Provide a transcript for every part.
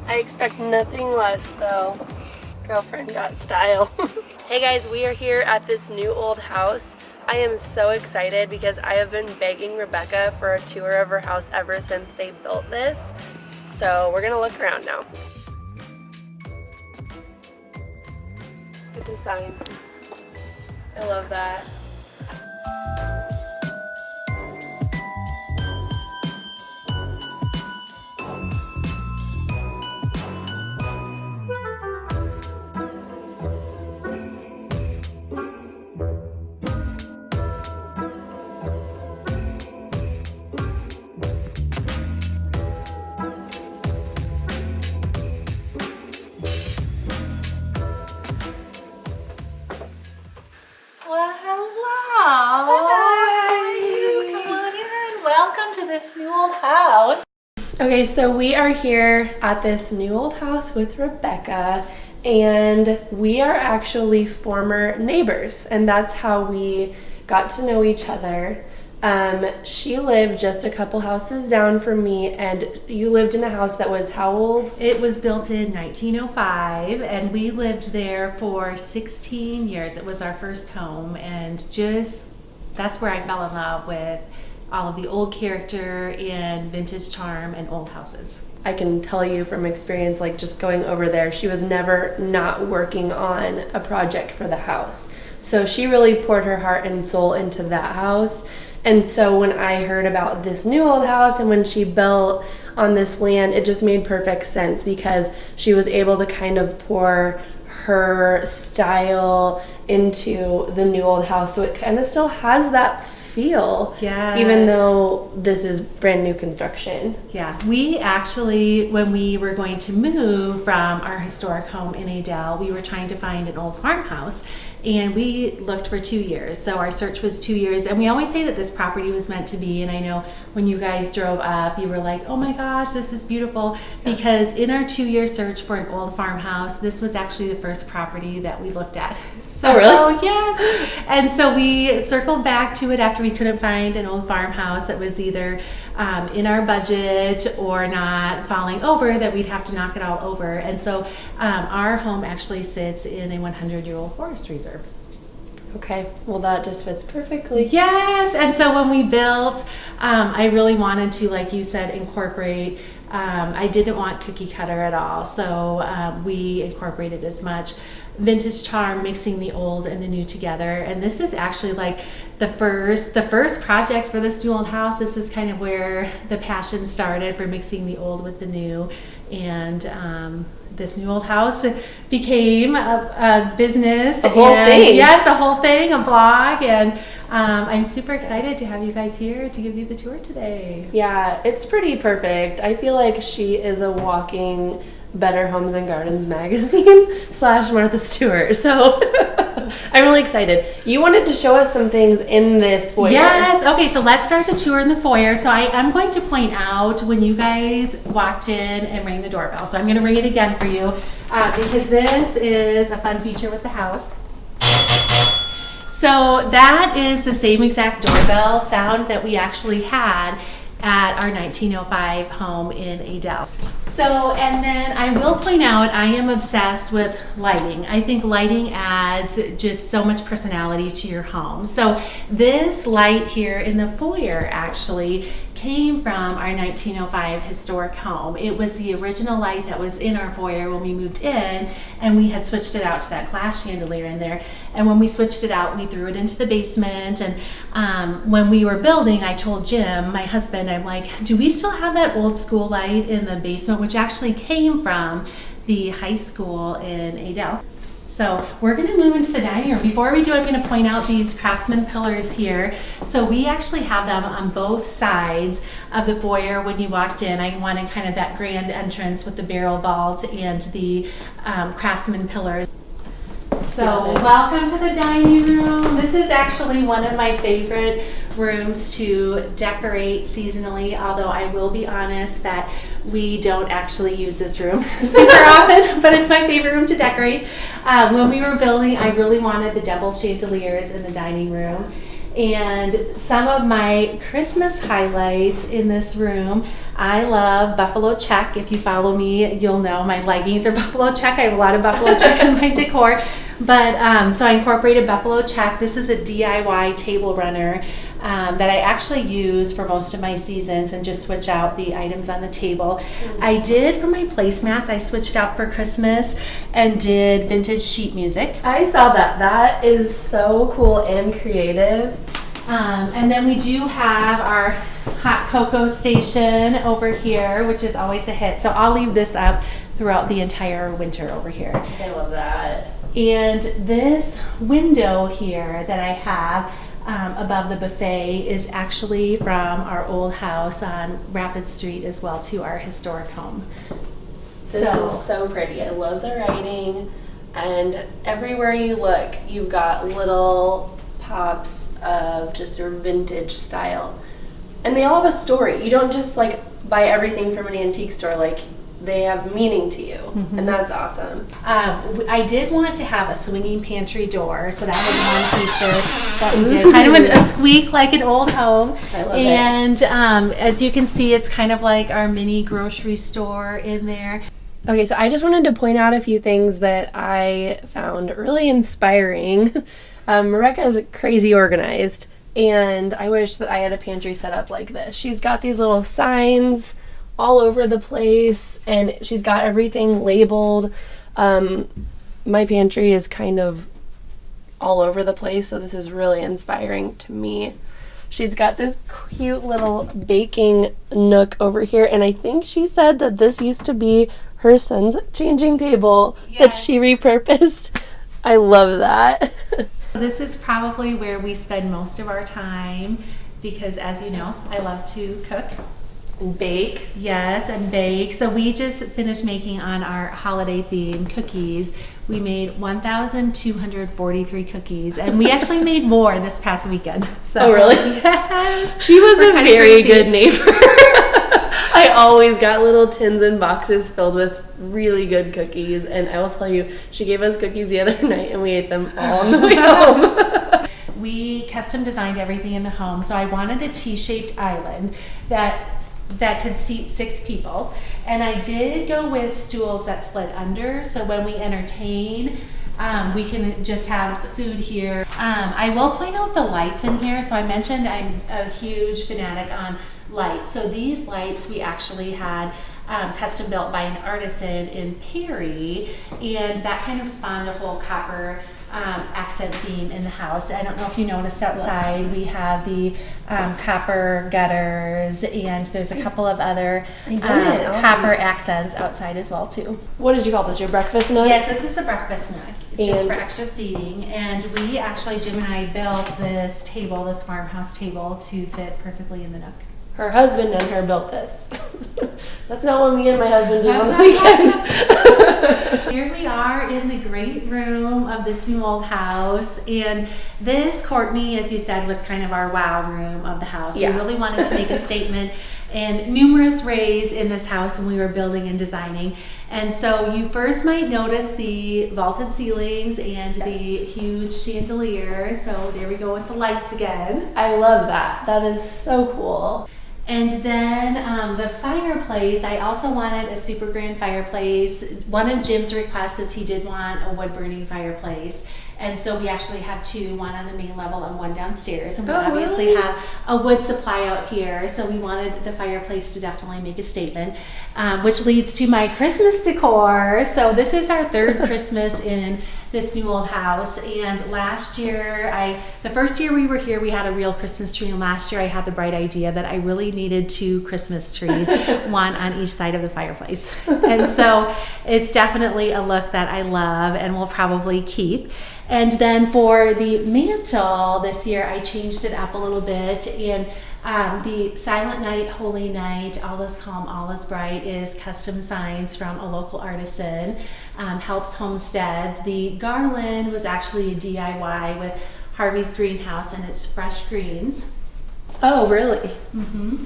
I expect nothing less though. Girlfriend got style. Hey guys, we are here at this new old house. I am so excited because I have been begging Rebecca for a tour of her house ever since they built this. So we're gonna look around now. Good design. I love that. Well, hello. Hi. Come on in. Welcome to this new old house. Okay, so we are here at this new old house with Rebecca, and we are actually former neighbors, and that's how we got to know each other. She lived just a couple houses down from me, and you lived in a house that was how old? It was built in 1905, and we lived there for 16 years. It was our first home, and that's where I fell in love with all of the old character and vintage charm and old houses. I can tell you from experience, like just going over there, she was never not working on a project for the house. So she really poured her heart and soul into that house. And so when I heard about this new old house and when she built on this land, it just made perfect sense because she was able to kind of pour her style into the new old house. So it kind of still has that feel, Yes. even though this is brand new construction. Yeah, we actually, when we were going to move from our historic home in Adel, we were trying to find an old farmhouse. And we looked for 2 years. So our search was 2 years. And we always say that this property was meant to be. And I know when you guys drove up, you were like, oh my gosh, this is beautiful. Because in our 2-year search for an old farmhouse, this was actually the first property that we looked at. So, oh, really? Yes. And so we circled back to it after we couldn't find an old farmhouse that was either in our budget or not falling over, that we'd have to knock it all over. And so our home actually sits in a 100-year-old forest reserve. Okay, well that just fits perfectly. Yes, and so when we built, I really wanted to, like you said, incorporate, I didn't want cookie cutter at all, so we incorporated as much vintage charm, mixing the old and the new together. And this is actually like the first project for this new old house. This is kind of where the passion started for mixing the old with the new. And this new old house became a business. A whole thing. Yes, a whole thing, a blog. And I'm super excited to have you guys here to give you the tour today. Yeah, it's pretty perfect. I feel like she is a walking Better Homes and Gardens magazine / Martha's Tour. So I'm really excited. You wanted to show us some things in this foyer. Yes. Okay, so let's start the tour in the foyer. So I am going to point out when you guys walked in and rang the doorbell. So I'm going to ring it again for you because this is a fun feature with the house. So that is the same exact doorbell sound that we actually had at our 1905 home in Adel. So, and then I will point out, I am obsessed with lighting. I think lighting adds just so much personality to your home. So this light here in the foyer actually came from our 1905 historic home. It was the original light that was in our foyer when we moved in, and we had switched it out to that glass chandelier in there. And when we switched it out, we threw it into the basement. And when we were building, I told Jim, my husband, I'm like, do we still have that old school light in the basement, which actually came from the high school in Adel. So we're going to move into the dining room. Before we do, I'm going to point out these Craftsman pillars here. So we actually have them on both sides of the foyer when you walked in. I wanted kind of that grand entrance with the barrel vault and the Craftsman pillars. So welcome to the dining room. This is actually one of my favorite rooms to decorate seasonally, although I will be honest that we don't actually use this room super often, but it's my favorite room to decorate. When we were building, I really wanted the double chandeliers in the dining room. And some of my Christmas highlights in this room, I love buffalo check. If you follow me, you'll know my leggings are buffalo check. I have a lot of buffalo check in my decor. But so I incorporated buffalo check. This is a DIY table runner that I actually use for most of my seasons and just switch out the items on the table. I did for my placemats, I switched out for Christmas and did vintage sheet music. I saw that. That is so cool and creative. And then we do have our hot cocoa station over here, which is always a hit. So I'll leave this up throughout the entire winter over here. I love that. And this window here that I have above the buffet is actually from our old house on Rapid Street as well, to our historic home. This is so pretty. I love the writing, and everywhere you look, you've got little pops of just your vintage style. And they all have a story. You don't just like buy everything from an antique store. Like, they have meaning to you, and that's awesome. I did want to have a swinging pantry door, so that was one feature that we did. Kind of a squeak like an old home. I love it. And as you can see, it's kind of like our mini grocery store in there. Okay, so I just wanted to point out a few things that I found really inspiring. Rebecca is crazy organized, and I wish that I had a pantry set up like this. She's got these little signs all over the place, and she's got everything labeled. My pantry is kind of all over the place, so this is really inspiring to me. She's got this cute little baking nook over here, and I think she said that this used to be her son's changing table that she repurposed. I love that. This is probably where we spend most of our time because, as you know, I love to cook. Bake. Yes, and bake. So we just finished making on our holiday themed cookies. We made 1,243 cookies, and we actually made more this past weekend. So, oh, really? Yes. She was We're a kind of very crazy. good neighbor. I always got little tins and boxes filled with really good cookies, and I will tell you, she gave us cookies the other night, and we ate them all on the way home. We custom designed everything in the home, so I wanted a T-shaped island that could seat 6 people. And I did go with stools that slid under, so when we entertain, we can just have food here. I will point out the lights in here. So I mentioned I'm a huge fanatic on lights. So these lights we actually had custom built by an artisan in Perry, and that kind of spawned a whole copper accent theme in the house. I don't know if you noticed outside, we have the copper gutters, and there's a couple of other copper accents outside as well too. What did you call this, your breakfast nook? Yes, this is the breakfast nook, just for extra seating. And we actually, Jim and I built this table, this farmhouse table, to fit perfectly in the nook. Her husband and her built this. That's not what me and my husband did on the weekend. Here we are in the great room of this new old house, and this, Courtney, as you said, was kind of our wow room of the house. Yeah. We really wanted to make a statement, and numerous rays in this house when we were building and designing. And so you first might notice the vaulted ceilings and the huge chandelier. So there we go with the lights again. I love that. That is so cool. And then the fireplace, I also wanted a super grand fireplace. One of Jim's requests is he did want a wood burning fireplace. And so we actually have 2, one on the main level and one downstairs. And we obviously have a wood supply out here. So we wanted the fireplace to definitely make a statement, which leads to my Christmas decor. So this is our 3rd Christmas in this new old house. And last year, the first year we were here, we had a real Christmas tree. And last year I had the bright idea that I really needed 2 Christmas trees, one on each side of the fireplace. And so it's definitely a look that I love and will probably keep. And then for the mantle this year, I changed it up a little bit. And the Silent Night, Holy Night, All is Calm, All is Bright is custom signs from a local artisan, helps homesteads. The garland was actually a DIY with Harvey's Greenhouse, and it's fresh greens. Oh, really? Mm-hmm.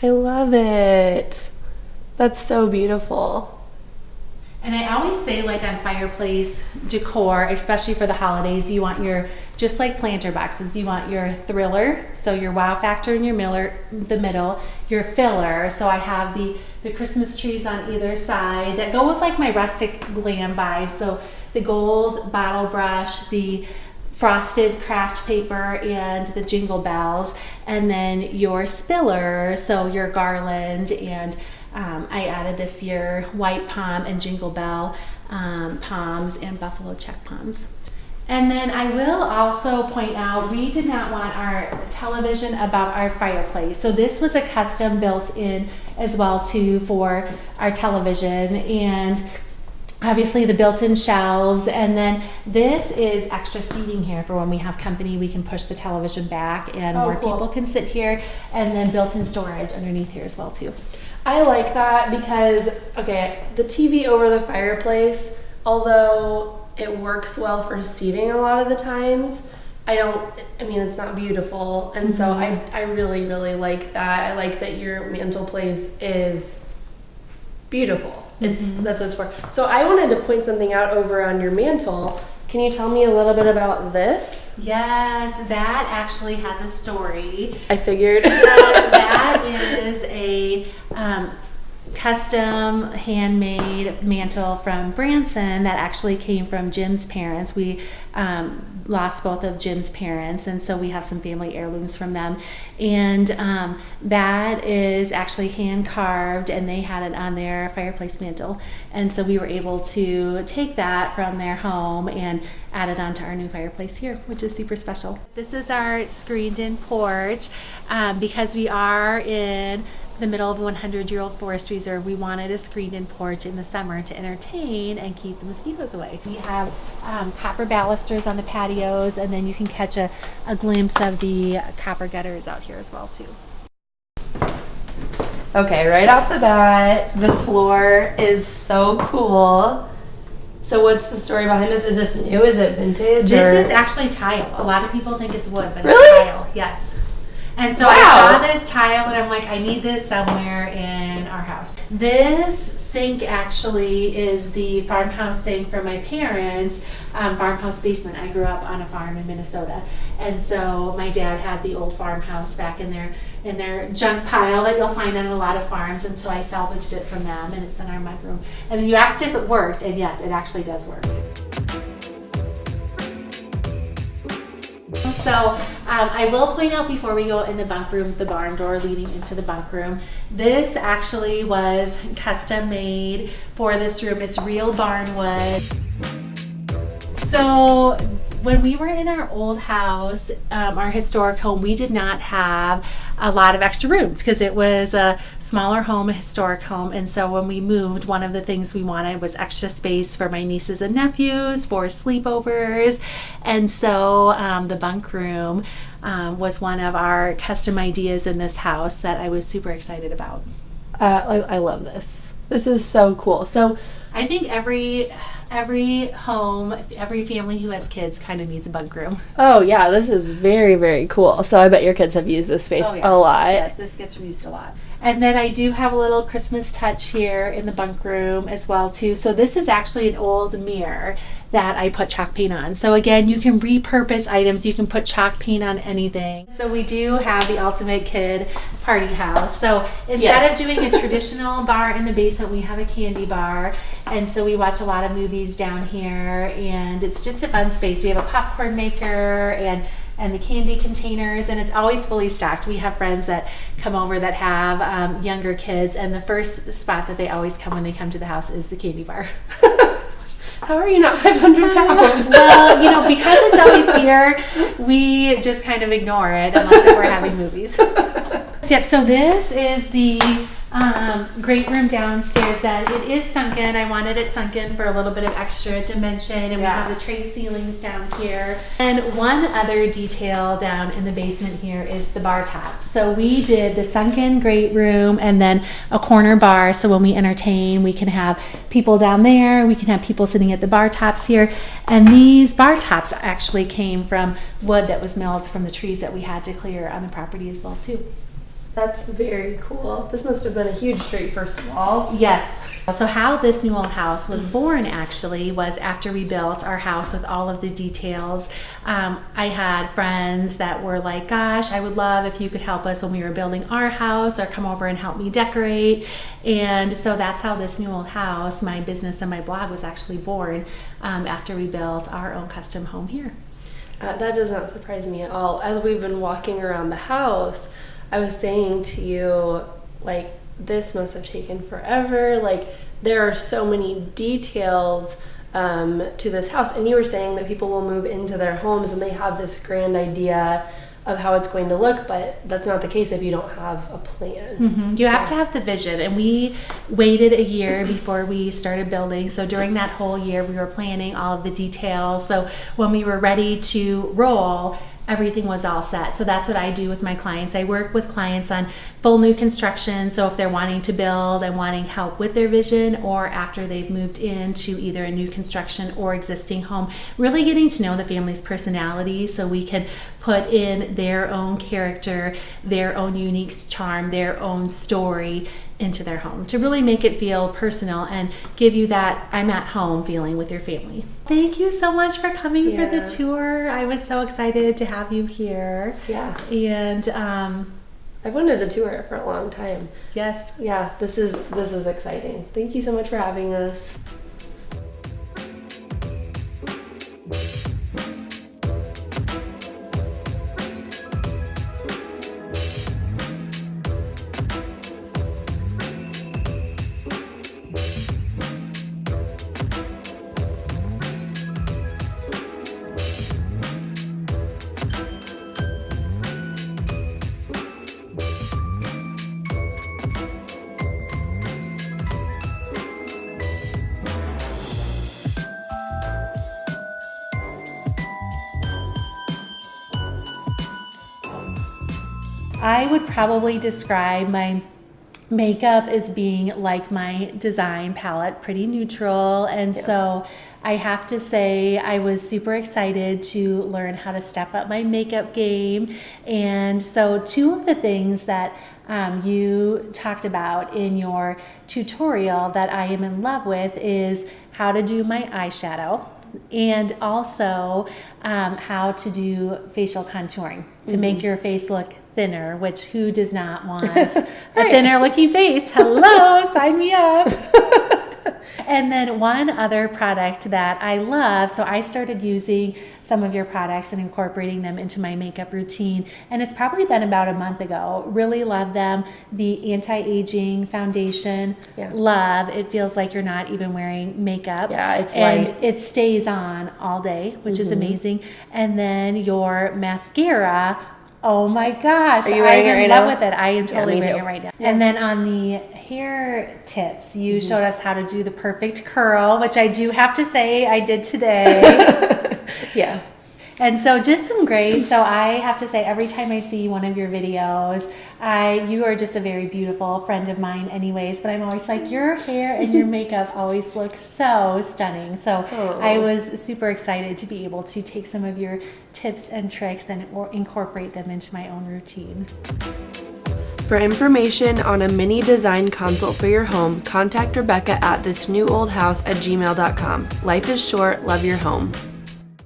I love it. That's so beautiful. And I always say, like on fireplace decor, especially for the holidays, you want your, just like planter boxes, you want your thriller, so your wow factor in your the middle, your filler. So I have the Christmas trees on either side that go with like my rustic glam vibe. So the gold bottle brush, the frosted craft paper, and the jingle bells, and then your spiller, so your garland, and I added this year white palm and jingle bell palms and buffalo check palms. And then I will also point out, we did not want our television above our fireplace. So this was a custom built in as well too for our television, and obviously the built-in shelves. And then this is extra seating here for when we have company, we can push the television back and more cool. people can sit here, and then built-in storage underneath here as well too. I like that because, okay, the TV over the fireplace, although it works well for seating a lot of the times, it's not beautiful. And so I really, really like that. I like that your mantle place is beautiful. That's what it's for. So I wanted to point something out over on your mantle. Can you tell me a little bit about this? Yes, that actually has a story. I figured. Yes, that is a custom handmade mantle from Branson that actually came from Jim's parents. We lost both of Jim's parents, and so we have some family heirlooms from them. And that is actually hand carved, and they had it on their fireplace mantle. And so we were able to take that from their home and add it onto our new fireplace here, which is super special. This is our screened-in porch. Because we are in the middle of a 100-year-old forest reserve, we wanted a screened-in porch in the summer to entertain and keep the mosquitoes away. We have copper balusters on the patios, and then you can catch a glimpse of the copper gutters out here as well too. Okay, right off the bat, the floor is so cool. So what's the story behind this? Is this new? Is it vintage? This is actually tile. A lot of people think it's wood, but Really? it's tile. Yes. And so Wow. I saw this tile and I'm like, I need this somewhere in our house. This sink actually is the farmhouse sink for my parents' farmhouse basement. I grew up on a farm in Minnesota. And so my dad had the old farmhouse back in their junk pile that you'll find on a lot of farms. And so I salvaged it from them, and it's in our mudroom. And then you asked if it worked, and yes, it actually does work. So I will point out before we go in the bunk room, the barn door leading into the bunk room, this actually was custom made for this room. It's real barn wood. So when we were in our old house, our historic home, we did not have a lot of extra rooms because it was a smaller home, a historic home. And so when we moved, one of the things we wanted was extra space for my nieces and nephews for sleepovers. And so the bunk room was one of our custom ideas in this house that I was super excited about. I love this. This is so cool. So I think every home, every family who has kids kind of needs a bunk room. oh yeah, this is very, very cool. So I bet your kids have used this space a lot. Yes, this gets used a lot. And then I do have a little Christmas touch here in the bunk room as well too. So this is actually an old mirror that I put chalk paint on. So again, you can repurpose items. You can put chalk paint on anything. So we do have the ultimate kid party house. So instead of doing a traditional bar in the basement, we have a candy bar. And so we watch a lot of movies down here, and it's just a fun space. We have a popcorn maker and the candy containers, and it's always fully stocked. We have friends that come over that have younger kids, and the first spot that they always come when they come to the house is the candy bar. How are you not 500 pounds? Well, because it's always here, we just kind of ignore it unless if we're having movies. Yep, so this is the great room downstairs that it is sunken. I wanted it sunken for a little bit of extra dimension, and we have the tray ceilings down here. And one other detail down in the basement here is the bar top. So we did the sunken great room and then a corner bar, so when we entertain, we can have people down there, we can have people sitting at the bar tops here. And these bar tops actually came from wood that was milled from the trees that we had to clear on the property as well too. That's very cool. This must have been a huge treat, first of all. Yes. So how this new old house was born actually was after we built our house with all of the details. I had friends that were like, gosh, I would love if you could help us when we were building our house or come over and help me decorate. And so that's how this new old house, my business and my blog, was actually born after we built our own custom home here. That does not surprise me at all. As we've been walking around the house, I was saying to you, like, this must have taken forever. Like, there are so many details to this house. And you were saying that people will move into their homes and they have this grand idea of how it's going to look, but that's not the case if you don't have a plan. Mm-hmm. You have to have the vision, and we waited a year before we started building. So during that whole year, we were planning all of the details. So when we were ready to roll, everything was all set. So that's what I do with my clients. I work with clients on full new construction. So if they're wanting to build and wanting help with their vision, or after they've moved into either a new construction or existing home, really getting to know the family's personality so we can put in their own character, their own unique charm, their own story into their home to really make it feel personal and give you that I'm at home feeling with your family. Thank you so much for coming for the tour. I was so excited to have you here. Yeah. And I've wanted to tour it for a long time. yes. Yeah, this is exciting. Thank you so much for having us. I would probably describe my makeup as being like my design palette, pretty neutral. And so I have to say I was super excited to learn how to step up my makeup game. And so two of the things that you talked about in your tutorial that I am in love with is how to do my eyeshadow, and also how to do facial contouring to make your face look thinner, which who does not want a thinner looking face? Hello, sign me up. And then one other product that I love, so I started using some of your products and incorporating them into my makeup routine, and it's probably been about a month ago. Really love them. The anti-aging foundation, love. It feels like you're not even wearing makeup. Yeah, it's and light. it stays on all day, which is amazing. And then your mascara, oh my gosh, Are you wearing I'm it in right love now? with it. I am totally me wearing too. it right now. And then on the hair tips, you showed us how to do the perfect curl, which I do have to say I did today. Yeah. And so just some great, so I have to say every time I see one of your videos, you are just a very beautiful friend of mine anyways, but I'm always like, your hair and your makeup always look so stunning. So I was super excited to be able to take some of your tips and tricks and incorporate them into my own routine. For information on a mini design consult for your home, contact Rebecca at thisnewoldhouse@gmail.com. Life is short, love your home.